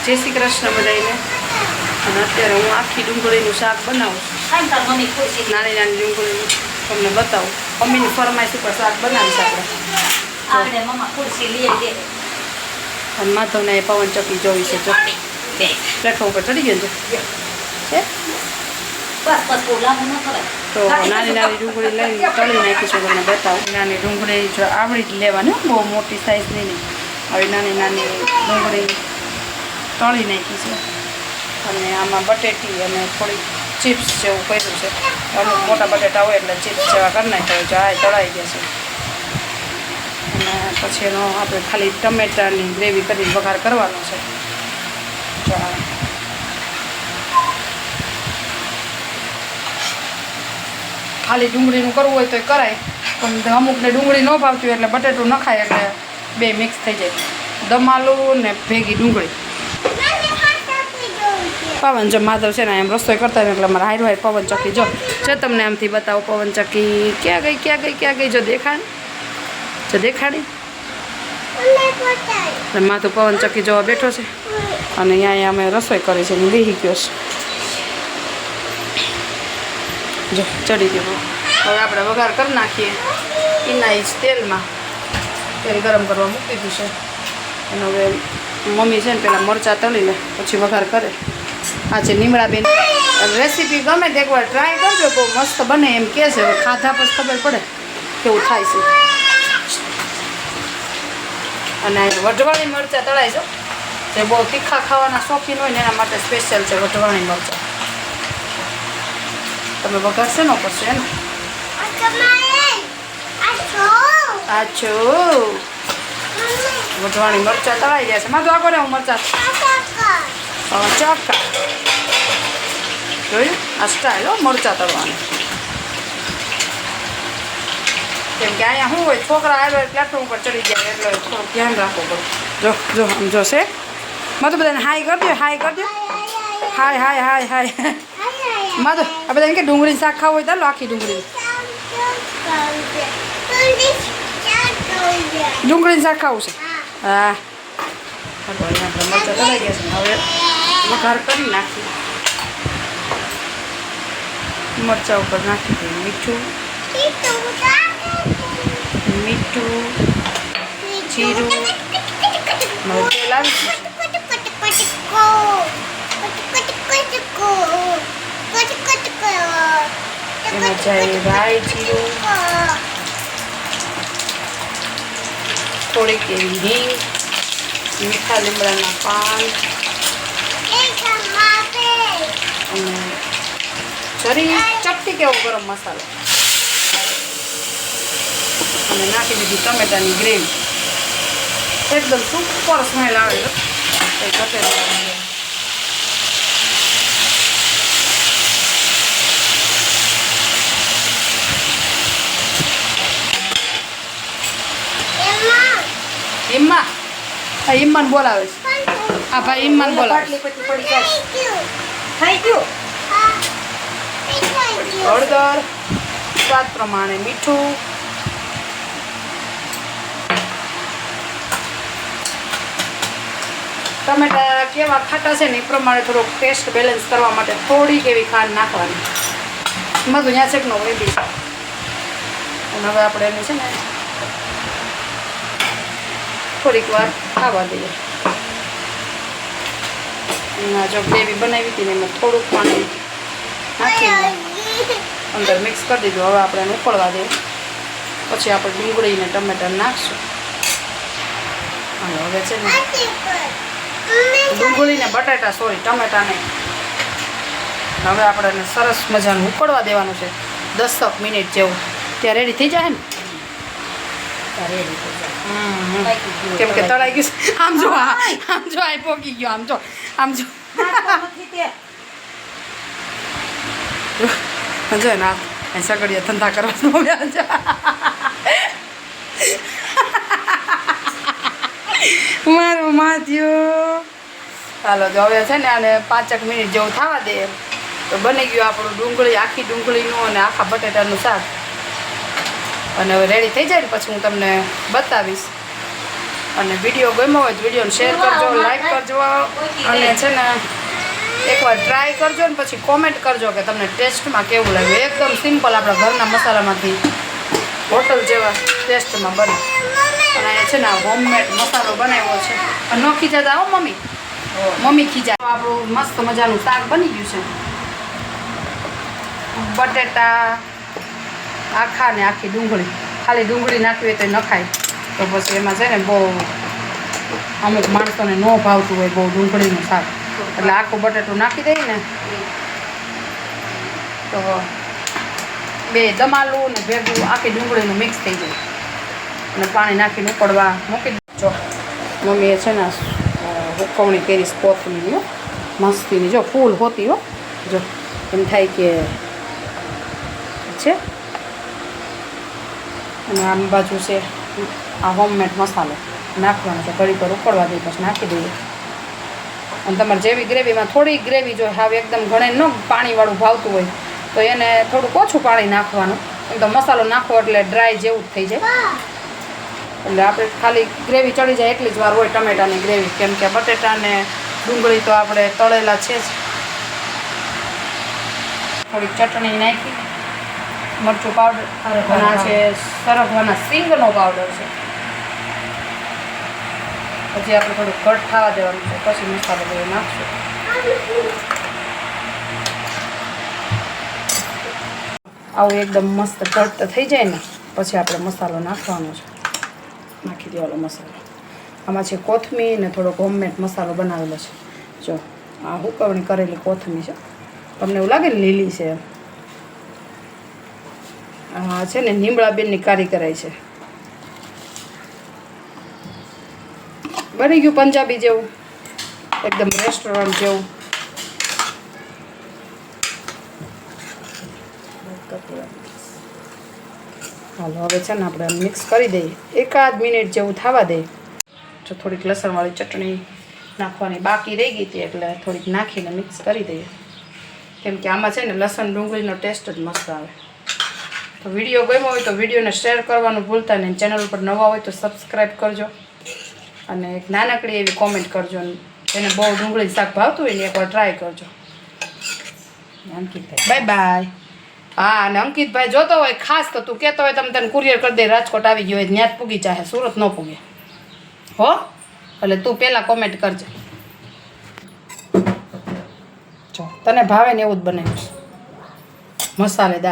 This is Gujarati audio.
જય શ્રી કૃષ્ણ બધાને. અને અત્યારે હું આખી ડુંગળીનું શાક બનાવું છું. નાની નાની ડુંગળીનું તમને બતાવું. મમ્મીની ફરમાઈશ ઉપર શાક બનાવીશ આપણે. અને માધવને પવન ચક્કી જોઈ છે. જો પ્લેટફોર્મ ઉપર ચડી ગયો છે. તો નાની નાની ડુંગળી લઈને તળી નાખીશું. તમને બતાવું. નાની ડુંગળી જો આવડી જ લેવાની, બહુ મોટી સાઈઝ નહીં. આવી નાની નાની ડુંગળી તળી નાખી છે. અને આમાં બટેટી અને થોડીક ચિપ્સ જેવું કર્યું છે. અમુક મોટા બટેટા હોય એટલે ચિપ્સ જેવા કરી નાખ્યા હોય. આ તળાઈ જશે. અને પછી એનો આપણે ખાલી ટમેટાની ગ્રેવી કરીને વઘાર કરવાનો છે. ખાલી ડુંગળીનું કરવું હોય તો એ કરાય, પણ અમુકને ડુંગળી ન ભાવતી હોય એટલે બટેટું ન ખાય એટલે બે મિક્સ થઈ જાય. દમ આલુ ને ભેગી ડુંગળી. પવન જો માધવ છે ને એમ રસોઈ કરતા હોય એટલે મારા હાઈર હાઈર પવન ચક્કી જો તમને આમથી બતાવો. પવન ચક્કી ક્યાં ગઈ જો દેખાડી માથું પવન ચક્કી જોવા બેઠો છે. અને અહીંયા અમે રસોઈ કરી છે ને બેસી ગયો છે. જો ચડી ગયો. હવે આપણે વઘાર કરી નાખીએ. એના જ તેલમાં તેલ ગરમ કરવા મૂકી દીધું છે. અને હવે મમ્મી છે ને પેલા મરચાં તળી લે પછી વઘાર કરે. આ છે નીમડાબેન. રેસીપી ગમે તે એકવાર ટ્રાય કરજો, બહુ મસ્ત બને એમ કહે છે. હવે ખાધા પછી ખબર પડે કેવું થાય છે. અને વઢવાણી મરચાં તળાય છે. જે બહુ તીખા ખાવાના શોખીન હોય ને એના માટે સ્પેશિયલ છે વઢવાણી મરચાં. તમે વઘાર શેનો કરશો એને? આછો વઢવાણી મરચાં તળાઈ ગયા છે. માધું આગળ હું મરચાં ચોક્કા જોયું. આ સ્ટાઇલ હો મરચાં તળવાની. કેમ કે અહીંયા શું હોય, છોકરા આવ્યા પ્લેટફોર્મ ઉપર ચડી જાય એટલે થોડુંક ધ્યાન રાખવું પડે. જો આમ જોશે. માધુ બધાને હાય કરજો. હાય માધુ આ બધાને કે ડુંગળીનું શાક ખાવું હોય તો આખી ડુંગળીનું શાક ખાવું છે. હા આપણે મરચાં તળાઈ ગયા છે. હવે વઘાર કરી નાખીએ. મરચાં ઉપર નાખી દઈએ મીઠું જીરું. તેલ આવી એમાં જાય રાઈ જીરું, થોડીક એવી હિંગ, મીઠા લીમડાના પાન અને જરી ચપટી કેવો ગરમ મસાલો. અને નાખી દીધી ટમેટાની ગ્રેવી. એકદમ સુપર સ્મેલ આવે છે. ઈમ્માન બોલાવે છે. આ ભાઈ ઈમ્માન બોલાવે. હળદર, સ્વાદ પ્રમાણે મીઠું, ટમેટા કેવા ખાટા છે ને એ પ્રમાણે થોડોક ટેસ્ટ બેલેન્સ કરવા માટે થોડીક એવી ખાંડ નાખવાની. મધુ ત્યાં છે કે નો રેડી છે. અને હવે આપણે એને છે ને થોડીક વાર ખાવા દઈએ. એમાં જો ગ્રેવી બનાવી હતી ને એમાં થોડુંક પાણી નાખીને અંદર મિક્સ કરી દીધું. હવે આપણે એને ઉકળવા દઈએ. પછી આપણે ડુંગળીને ટમેટા નાખશું. અને હવે છે ને ડુંગળી ને બટાટા ટમેટા નહીં. હવે આપણે એને સરસ મજાનું ઉકળવા દેવાનું છે 10 મિનિટ જેવું. ત્યાં રેડી થઈ જાય ને. કેમ કે તળાઈ ગયું. આમ જો આ પોકી ગયો. આમ જો જો ને સગડિયા ધંધા કરવાનું. મારું માથ્યું. ચાલો જો હવે છે ને આને 5 મિનિટ જેવું થવા દે તો બની ગયું આપણું આખી ડુંગળીનું અને આખા બટેટાનું શાક. અને હવે રેડી થઈ જાય ને પછી હું તમને બતાવીશ. અને વિડીયો ગમ્યો હોય તો વિડીયોને શેર કરજો, લાઈક કરજો અને છે ને એકવાર ટ્રાય કરજો ને પછી કોમેન્ટ કરજો કે તમને ટેસ્ટમાં કેવું લાગ્યું. એકદમ સિમ્પલ આપણા ઘરના મસાલામાંથી હોટલ જેવા ટેસ્ટમાં બને. અને છે ને હોમમેડ મસાલો બનાવ્યો છે. ન ખીજાતા આવો મમ્મી, મમ્મી ખીજા. આપણું મસ્ત મજાનું શાક બની ગયું છે. બટેટા આખા ને આખી ડુંગળી, ખાલી ડુંગળી નાખવી હોય તો ન ખાય. તો પછી એમાં છે ને બહુ અમુક માણસોને ન ભાવતું હોય બહુ ડુંગળીનું શાક, એટલે આખું બટેટું નાખી દઈએ ને તો બે દમાલું ને ભેગું આખી ડુંગળીનું મિક્સ થઈ જાય અને પાણી નાખીને ઉકળવા મૂકી દો. મમ્મીએ છે ને હુકવણી કરી કોથમીર મસ્તીની, જો ફૂલ હોતી હો, જો એમ થાય કે છે. અને આમ બાજુ છે આ હોમમેડ મસાલો નાખવાનો છે, ઘડી પર ઉકળવા દઈએ પછી નાખી દઈએ. અને તમારે જેવી ગ્રેવીમાં થોડી ગ્રેવી જો હાવ એકદમ ઘણે ન પાણીવાળું ભાવતું હોય તો એને થોડુંક ઓછું પાણી નાખવાનું. એમ તો મસાલો નાખવો એટલે ડ્રાય જેવું જ થઈ જાય. એટલે આપણે ખાલી ગ્રેવી ચડી જાય એટલી જ વાર હોય ટમેટાની ગ્રેવી, કેમ કે બટેટા ને ડુંગળી તો આપણે તળેલા છે જ. થોડીક ચટણી નાખી, મરચું પાવડર, અને આ છે સરગવાના સિંગનો પાવડર છે. પછી આપણે થોડું ઘટ ખાવા દેવાનું છે, પછી મસાલો બધો નાખશું. આવું એકદમ મસ્ત ઘટ થઈ જાય ને પછી આપણે મસાલો નાખવાનો છે. નાખી દેવાનો મસાલો. આમાં છે કોથમીર ને થોડોક હોમમેડ મસાલો બનાવેલો છે. જો આ હુકવણી કરેલી કોથમીર છે, તમને એવું લાગે ને લીલી છે. હા છે ને નીમળાબેનની કારીગરાઈ છે. બની ગયું પંજાબી જેવું, એકદમ રેસ્ટોરન્ટ જેવું. હાલો હવે છે ને આપણે મિક્સ કરી દઈએ, 1 મિનિટ જેવું થવા દઈએ. જો થોડીક લસણવાળી ચટણી નાખવાની બાકી રહી ગઈ હતી એટલે થોડીક નાખીને મિક્સ કરી દઈએ, કેમ કે આમાં છે ને લસણ ડુંગળીનો ટેસ્ટ જ મસ્ત આવે. તો વિડીયો ગમ્યો હોય તો વિડીયોને શેર કરવાનું ભૂલતા નહીં. ચેનલ પર નવા હોય તો સબસ્ક્રાઈબ કરજો અને એક નાનકડી એવી કોમેન્ટ કરજો. એને બહુ ડુંગળી શાક ભાવતું હોય ને એકવાર ટ્રાય કરજો. અંકિતભાઈ બાય બાય. હા, અને અંકિતભાઈ જોતો હોય ખાસ તો તું કહેતો હોય તમે તને કુરિયર કરી દે. રાજકોટ આવી ગયો હોય ત્યાં જ પૂગી ચાહે, સુરત ન પૂગે હો. એટલે તું પહેલાં કોમેન્ટ કરજે. જો તને ભાવે ને એવું જ બનાવીશ મસાલેદાર.